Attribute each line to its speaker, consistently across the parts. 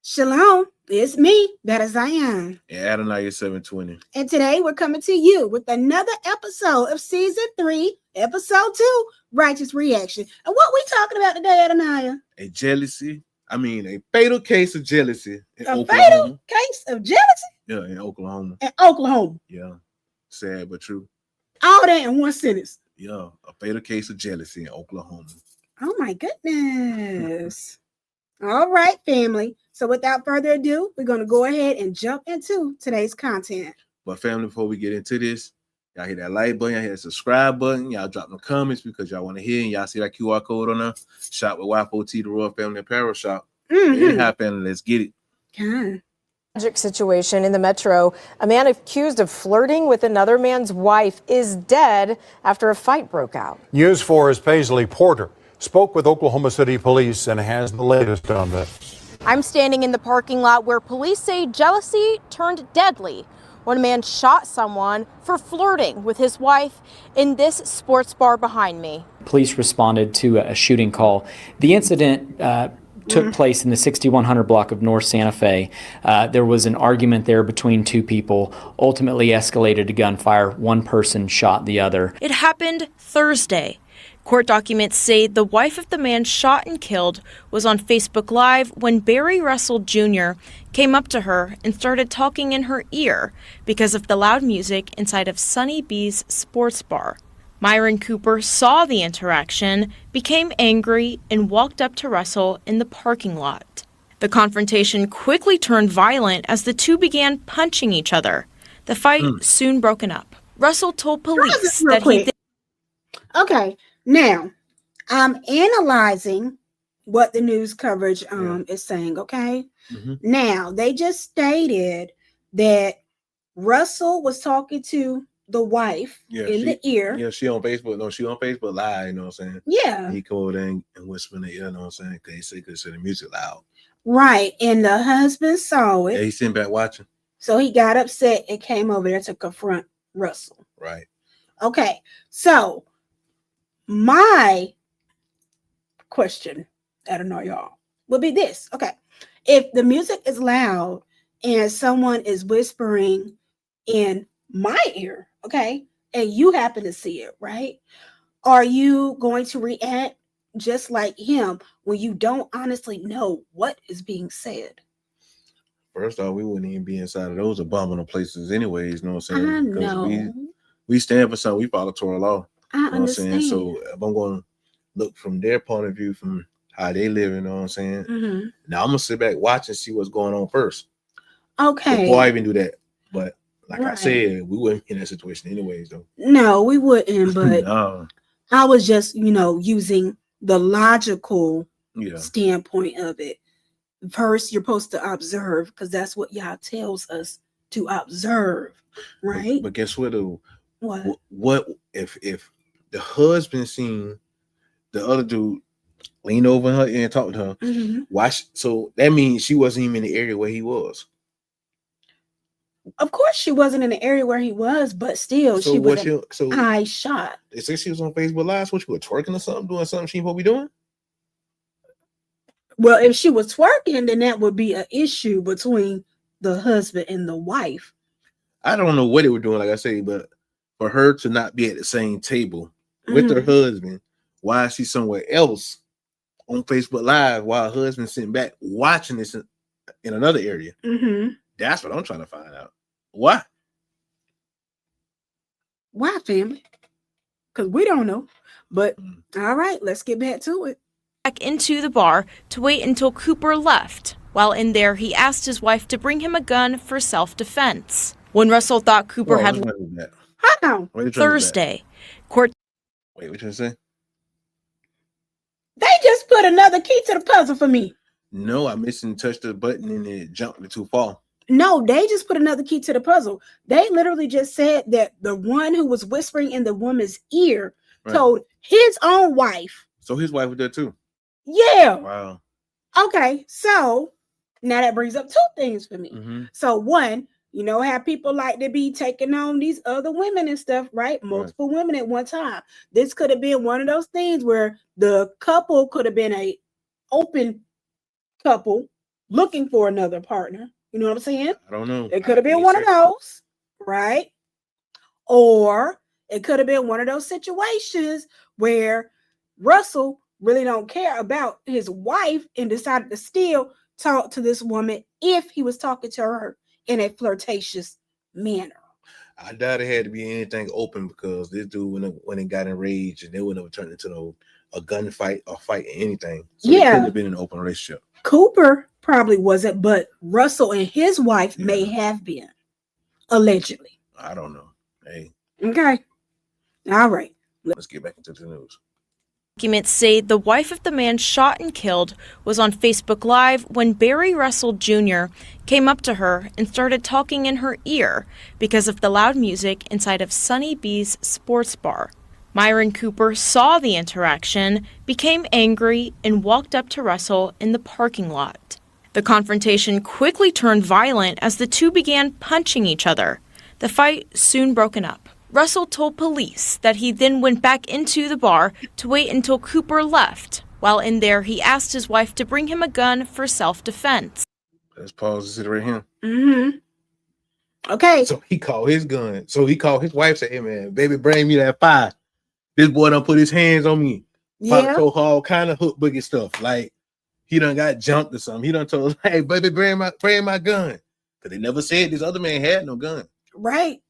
Speaker 1: Shalom, it's me, that is Zion.
Speaker 2: And Adonai 720.
Speaker 1: And today we're coming to you with another episode of Season 3, Episode 2, Righteous Reaction. And what we talking about today, Adonai?
Speaker 2: A fatal case of jealousy in
Speaker 1: A
Speaker 2: Oklahoma.
Speaker 1: fatal case of jealousy?
Speaker 2: Yeah, in Oklahoma.
Speaker 1: In Oklahoma.
Speaker 2: Yeah, sad but true.
Speaker 1: All that in one sentence.
Speaker 2: Yeah, a fatal case of jealousy in Oklahoma.
Speaker 1: Oh my goodness. All right, family. So without further ado, we're going to go ahead and jump into today's content.
Speaker 2: But family, before we get into this, y'all hit that like button, y'all hit that subscribe button, y'all drop the comments because y'all want to hear, and y'all see that QR code on there. Shop with YFOT, the Royal Family Apparel Shop. Anyhow, family, let's get it.
Speaker 3: Tragic situation in the metro. A man accused of flirting with another man's wife is dead after a fight broke out.
Speaker 4: News 4's Paisley Porter spoke with Oklahoma City Police and has the latest on this.
Speaker 3: I'm standing in the parking lot where police say jealousy turned deadly when a man shot someone for flirting with his wife in this sports bar behind me.
Speaker 5: Police responded to a shooting call. The incident took place in the 6100 block of North Santa Fe. There was an argument there between two people, ultimately escalated to gunfire. One person shot the other.
Speaker 6: It happened Thursday. Court documents say the wife of the man shot and killed was on Facebook Live when Barry Russell Jr. came up to her and started talking in her ear because of the loud music inside of Sunny B's sports bar. Myron Cooper saw the interaction, became angry, and walked up to Russell in the parking lot. The confrontation quickly turned violent as the two began punching each other. The fight soon broken up. Russell told police that he...
Speaker 1: Okay. Now, I'm analyzing what the news coverage is saying, okay? Now, they just stated that Russell was talking to the wife the ear.
Speaker 2: Yeah, she on Facebook. No, she on Facebook Live, you know what I'm saying?
Speaker 1: Yeah.
Speaker 2: He come over there and whisper in the ear, you know what I'm saying? Because he could say the music loud.
Speaker 1: Right. And the husband saw it.
Speaker 2: Yeah, he's sitting back watching.
Speaker 1: So he got upset and came over there to confront Russell.
Speaker 2: Right.
Speaker 1: Okay. So my question, I don't know, y'all, would be this. Okay. If the music is loud and someone is whispering in my ear, okay, and you happen to see it, right? Are you going to react just like him when you don't honestly know what is being said?
Speaker 2: First off, we wouldn't even be inside of those abominable places anyways, you know what I'm saying?
Speaker 1: I know.
Speaker 2: We stand for something, we follow Torah law.
Speaker 1: I understand.
Speaker 2: What I'm saying? So if I'm going to look from their point of view, from how they live, you know what I'm saying? Now I'm going to sit back, watch and see what's going on first.
Speaker 1: Okay.
Speaker 2: Before I even do that. But like I said, we wouldn't be in that situation anyways, though.
Speaker 1: No, we wouldn't. But
Speaker 2: no.
Speaker 1: I was just, using the logical standpoint of it. First, you're supposed to observe because that's what Yah tells us to observe, right?
Speaker 2: But guess what, though?
Speaker 1: What
Speaker 2: if the husband seen the other dude lean over her and talk to her? So that means she wasn't even in the area where he was.
Speaker 1: Of course, she wasn't in the area where he was, but still, she was eye shot.
Speaker 2: They say she was on Facebook Live. So she was twerking or something, doing something she supposed to be doing.
Speaker 1: Well, if she was twerking, then that would be an issue between the husband and the wife.
Speaker 2: I don't know what they were doing, like I say, but for her to not be at the same table with her husband, why is she somewhere else on Facebook Live while her husband's sitting back watching this in another area? That's what I'm trying to find out. Why?
Speaker 1: Why, family? Because we don't know. But all right, let's get back to it.
Speaker 6: Back into the bar to wait until Cooper left. While in there, he asked his wife to bring him a gun for self-defense. When Russell thought Cooper had Thursday, court.
Speaker 2: Wait, what you say?
Speaker 1: They just put another key to the puzzle for me.
Speaker 2: No, I missed and touched the button and it jumped me too far.
Speaker 1: No, they just put another key to the puzzle. They literally just said that the one who was whispering in the woman's ear told his own wife.
Speaker 2: So his wife was there too?
Speaker 1: Yeah.
Speaker 2: Wow.
Speaker 1: Okay, so now that brings up two things for me. So one, you know how people like to be taking on these other women and stuff, right? Multiple women at one time. This could have been one of those things where the couple could have been a open couple looking for another partner. You know what I'm saying?
Speaker 2: I don't know.
Speaker 1: It could have been one of those, right? Or it could have been one of those situations where Russell really don't care about his wife and decided to still talk to this woman if he was talking to her in a flirtatious manner.
Speaker 2: I doubt it had to be anything open, because this dude, when it got enraged, and they would never turn into a gunfight or fight or anything. So it couldn't have been an open relationship.
Speaker 1: Cooper probably wasn't, but Russell and his wife may have been, allegedly.
Speaker 2: I don't know. Hey.
Speaker 1: Okay. All right.
Speaker 2: Let's get back into the news.
Speaker 6: Documents say the wife of the man shot and killed was on Facebook Live when Barry Russell Jr. came up to her and started talking in her ear because of the loud music inside of Sunny B's sports bar. Myron Cooper saw the interaction, became angry, and walked up to Russell in the parking lot. The confrontation quickly turned violent as the two began punching each other. The fight soon broken up. Russell told police that he then went back into the bar to wait until Cooper left. While in there, he asked his wife to bring him a gun for self-defense.
Speaker 2: Let's pause this right here.
Speaker 1: Mm-hmm. Okay.
Speaker 2: So he called his gun. So he called his wife, said, "Hey man, baby, bring me that fire. This boy done put his hands on me."
Speaker 1: Yeah.
Speaker 2: Told her all kind of hook boogie stuff. Like he done got jumped or something. He done told her, "Hey, baby, bring my gun." Because they never said this other man had no gun.
Speaker 1: Right.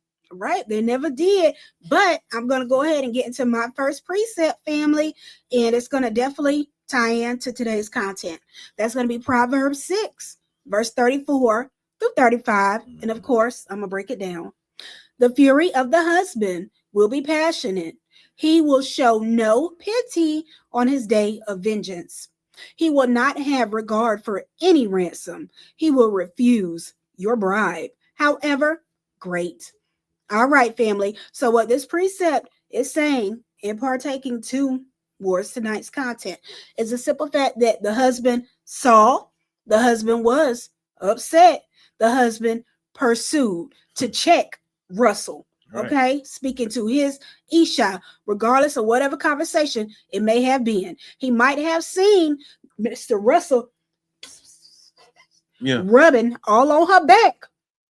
Speaker 1: They never did. But I'm going to go ahead and get into my first precept, family. And it's going to definitely tie into today's content. That's going to be Proverbs 6, verse 34 through 35. And of course, I'm going to break it down. The fury of the husband will be passionate. He will show no pity on his day of vengeance. He will not have regard for any ransom. He will refuse your bribe, however great. All right, family. So what this precept is saying and partaking towards tonight's content is the simple fact that the husband saw, the husband was upset, the husband pursued to check Russell.
Speaker 2: Right.
Speaker 1: Okay, speaking to his Isha, regardless of whatever conversation it may have been. He might have seen Mr. Russell rubbing all on her back,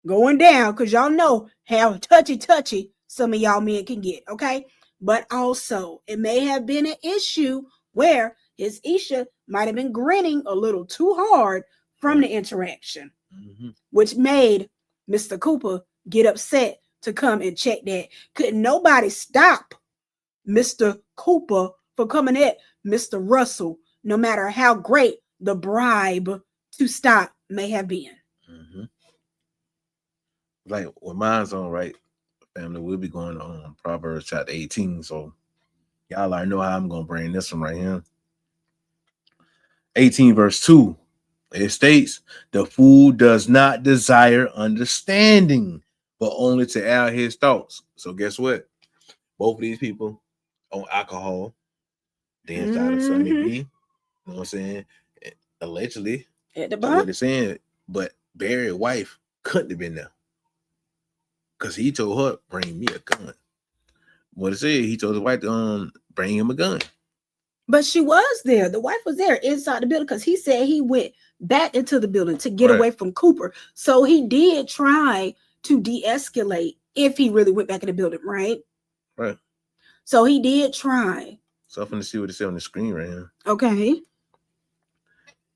Speaker 1: going down, because y'all know how touchy some of y'all men can get, okay? But also, it may have been an issue where his Isha might have been grinning a little too hard from the interaction, which made Mr. Cooper get upset to come and check that. Couldn't nobody stop Mr. Cooper from coming at Mr. Russell, no matter how great the bribe to stop may have been.
Speaker 2: Like when mine's on, right, family, we'll be going on Proverbs chapter 18. So y'all already know how I'm going to bring this one right here. 18 verse 2. It states, "The fool does not desire understanding, but only to air his thoughts." So guess what? Both of these people on alcohol, they inside of Sunny B. You know what I'm saying? Allegedly,
Speaker 1: at the
Speaker 2: that's
Speaker 1: bar.
Speaker 2: what they're saying. But Barry's wife couldn't have been there, because he told her, "Bring me a gun." What it said, he told his wife to bring him a gun.
Speaker 1: But she was there. The wife was there inside the building, because he said he went back into the building to get away from Cooper. So he did try to de-escalate if he really went back in the building, right?
Speaker 2: Right.
Speaker 1: So he did try.
Speaker 2: So I'm finna see what it said on the screen right here.
Speaker 1: Okay.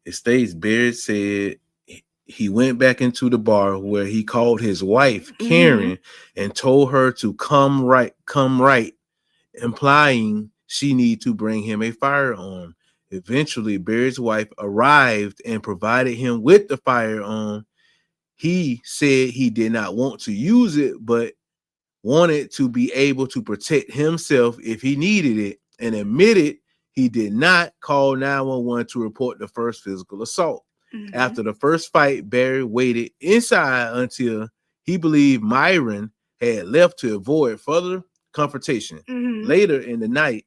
Speaker 2: It states, Barry said he went back into the bar where he called his wife, Karen, and told her to come right, implying she need to bring him a firearm. Eventually, Barry's wife arrived and provided him with the firearm. He said he did not want to use it, but wanted to be able to protect himself if he needed it, and admitted he did not call 911 to report the first physical assault. After the first fight, Barry waited inside until he believed Myron had left to avoid further confrontation. Later in the night,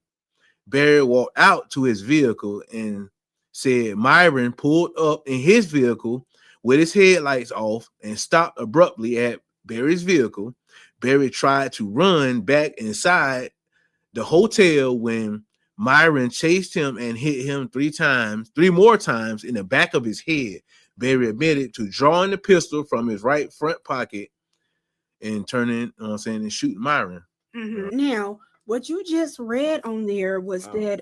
Speaker 2: Barry walked out to his vehicle and said Myron pulled up in his vehicle with his headlights off and stopped abruptly at Barry's vehicle. Barry tried to run back inside the hotel when Myron chased him and hit him three more times in the back of his head. Barry admitted to drawing the pistol from his right front pocket and turning, and shooting Myron.
Speaker 1: Mm-hmm. Now, what you just read on there was that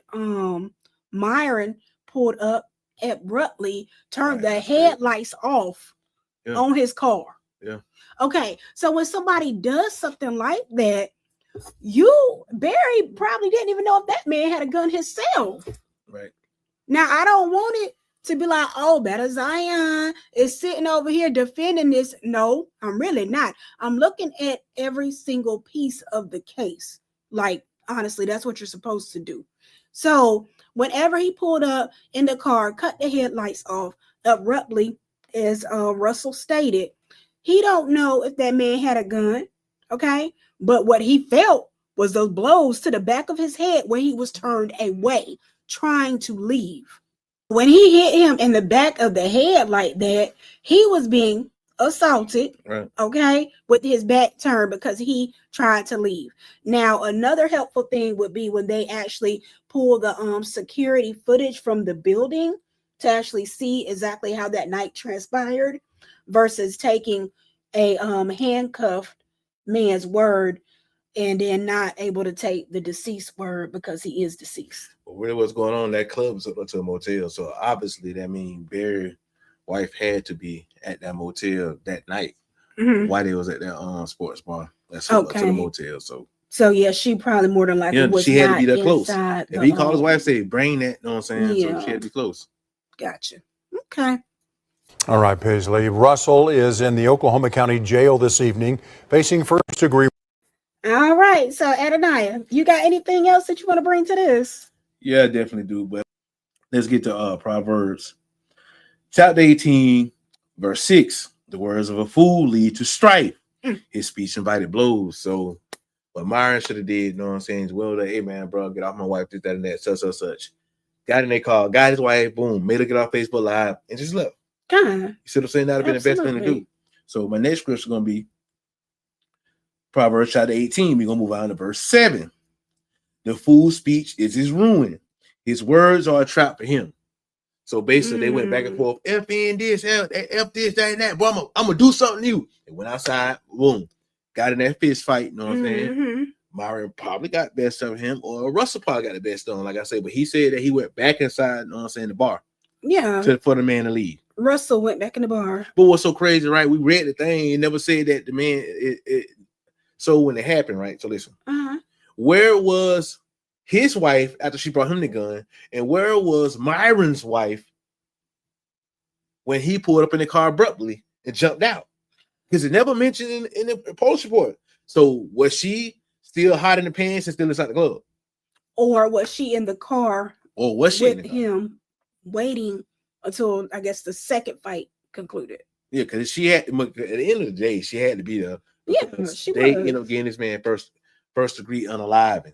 Speaker 1: Myron pulled up abruptly, turned the headlights off on his car.
Speaker 2: Yeah.
Speaker 1: Okay, so when somebody does something like that, Barry probably didn't even know if that man had a gun himself.
Speaker 2: Right.
Speaker 1: Now, I don't want it to be like, oh, Better Zion is sitting over here defending this. No, I'm really not. I'm looking at every single piece of the case. Like, honestly, that's what you're supposed to do. So whenever he pulled up in the car, cut the headlights off abruptly, as Russell stated, he don't know if that man had a gun, okay? But what he felt was those blows to the back of his head when he was turned away, trying to leave. When he hit him in the back of the head like that, he was being assaulted, okay, with his back turned because he tried to leave. Now, another helpful thing would be when they actually pull the security footage from the building to actually see exactly how that night transpired versus taking a handcuffed man's word and then not able to take the deceased word because he is deceased.
Speaker 2: Really, what's going on? That club was up to a motel, so obviously that means Barry's wife had to be at that motel that night while they was at that sports bar. That's up to the motel. So
Speaker 1: yeah, she probably more than likely was
Speaker 2: she had
Speaker 1: not
Speaker 2: to be that close. If he called his wife, say bring that, you know what I'm saying?
Speaker 1: Yeah.
Speaker 2: So she had to be close.
Speaker 1: Gotcha. Okay.
Speaker 4: All right, Paisley. Russell is in the Oklahoma County Jail this evening, facing first-degree.
Speaker 1: All right. So, Adonijah, you got anything else that you want to bring to this?
Speaker 2: Yeah, I definitely do. But let's get to Proverbs. Chapter 18, verse 6. The words of a fool lead to strife. His speech invited blows. So what Myron should have did, you know what I'm saying, is well, hey, man, bro, get off my wife, this, that, and that, such. Got in their car, got his wife, boom, made her get off Facebook Live, and just left. You see what I'm saying? That would have been the best thing to do. So my next scripture is going to be Proverbs chapter 18. We're going to move on to verse 7. The fool's speech is his ruin. His words are a trap for him. So basically, they went back and forth. F in this, F this, that, and that. Bro, I'm going to do something new. They went outside, boom. Got in that fist fight, you know what I'm saying? Myron probably got best of him, or Russell probably got the best on, like I said. But he said that he went back inside, you know what I'm saying, the bar.
Speaker 1: Yeah.
Speaker 2: For the man to leave.
Speaker 1: Russell went back in the bar.
Speaker 2: But what's so crazy, right? We read the thing. It never said that the man. So when it happened, right? So listen. Where was his wife after she brought him the gun, and where was Myron's wife when he pulled up in the car abruptly and jumped out? Because it never mentioned in the police report. So was she still hot in the pants and still inside the club, or
Speaker 1: was she in the car?
Speaker 2: Or was she
Speaker 1: with him? Waiting until I guess the second fight concluded.
Speaker 2: Yeah, because she had at the end of the day, she had to be there.
Speaker 1: Yeah, she
Speaker 2: they ended up getting this man first degree unaliving.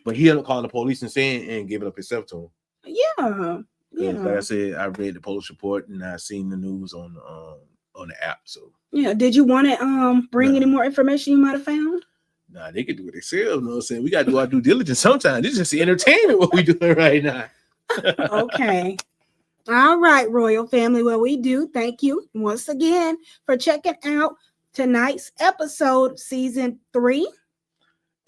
Speaker 2: But he ended up calling the police and saying and giving up himself to him. Yeah. Like I said, I read the police report and I seen the news on the app. So
Speaker 1: yeah, did you want to bring any more information you might have found?
Speaker 2: Nah, they could do it themselves. You know what I'm saying? We got to do our due diligence sometimes. This is just the entertainment what we doing right now.
Speaker 1: Okay. All right, Royal Family. Well, we do thank you once again for checking out tonight's episode, season 3.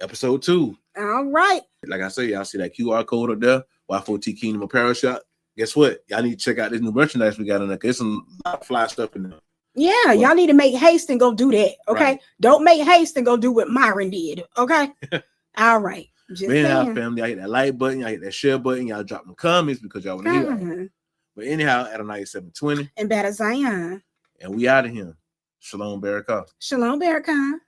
Speaker 2: Episode 2.
Speaker 1: All right.
Speaker 2: Like I said, y'all see that QR code up there, Y4T Kingdom Apparel Shop. Guess what? Y'all need to check out this new merchandise we got in there. There's some lot of fly stuff in there.
Speaker 1: Yeah, y'all need to make haste and go do that. Okay. Right. Don't make haste and go do what Myron did. Okay. All right.
Speaker 2: Just anyhow, family, y'all hit that like button, y'all hit that share button, y'all drop them comments because y'all want to hear. But anyhow, Adonijah 720.
Speaker 1: And Better Zion.
Speaker 2: And we out of here. Shalom Barakah.
Speaker 1: Shalom Barakah.